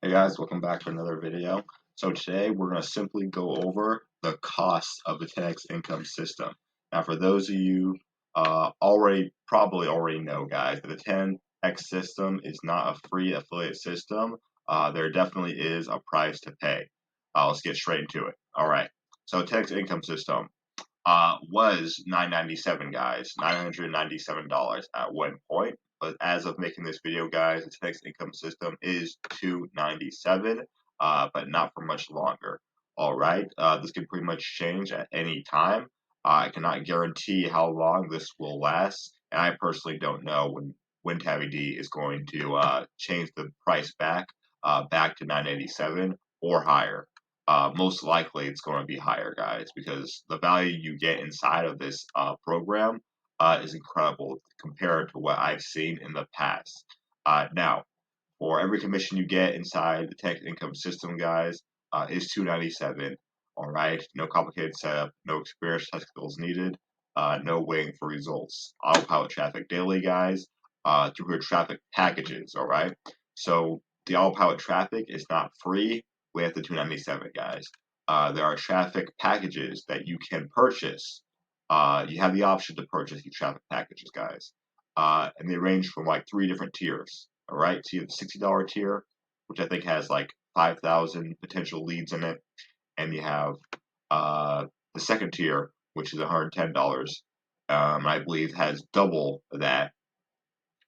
Hey guys, welcome back to another video. So today we're going to simply go over the cost of the 10x income system. Now for those of you probably already know guys that the 10x system is not a free affiliate system. There definitely is a price to pay. Let's get straight into it. Alright, so 10x income system was $997 guys, $997 at one point. But as of making this video, guys, the next income system is $297, but not for much longer. All right, this can pretty much change at any time. I cannot guarantee how long this will last, and I personally don't know when Tabby D is going to change the price back to 987 or higher. Most likely it's going to be higher, guys, because the value you get inside of this program is incredible compared to what I've seen in the past. Now, for every commission you get inside the tech income system, guys, is $297. All right, no complicated setup, no experienced tech skills needed, no waiting for results. Autopilot traffic daily, guys, through your traffic packages. All right, so the autopilot traffic is not free with the 297, guys. There are traffic packages that you can purchase. You have the option to purchase these traffic packages, guys, and they range from like 3 different tiers. All right, so you have the $60 tier, which I think has like 5,000 potential leads in it, and you have the second tier, which is $110. I believe has double that,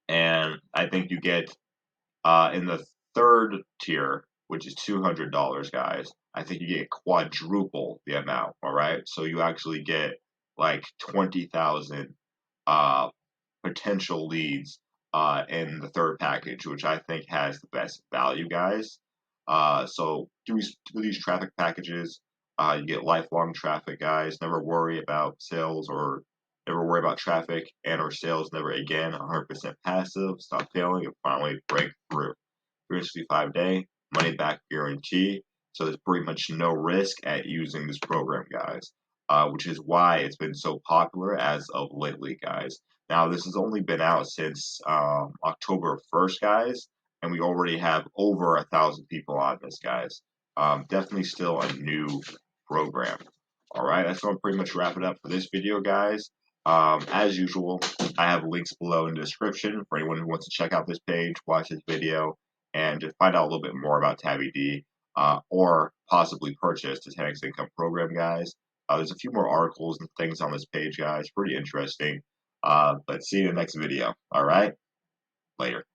and I think you get in the third tier, which is $200, guys. I think you get quadruple the amount. All right, so you actually get like 20,000 uh, potential leads in the third package, which I think has the best value, guys. So through these traffic packages, you get lifelong traffic, guys. Never worry about sales or never worry about traffic and or sales. Never again. 100% passive. Stop failing and finally break through. 365-day money back guarantee. So there's pretty much no risk at using this program, guys. Which is why it's been so popular as of lately, guys. Now, this has only been out since October 1st, guys, and we already have over 1,000 people on this, guys. Definitely still a new program. All right, that's going to pretty much wrap it up for this video, guys. As usual, I have links below in the description for anyone who wants to check out this page, watch this video, and just find out a little bit more about Tabby D, or possibly purchase the 10x Income program, guys. There's a few more articles and things on this page, guys. Pretty interesting. But see you in the next video. All right? Later.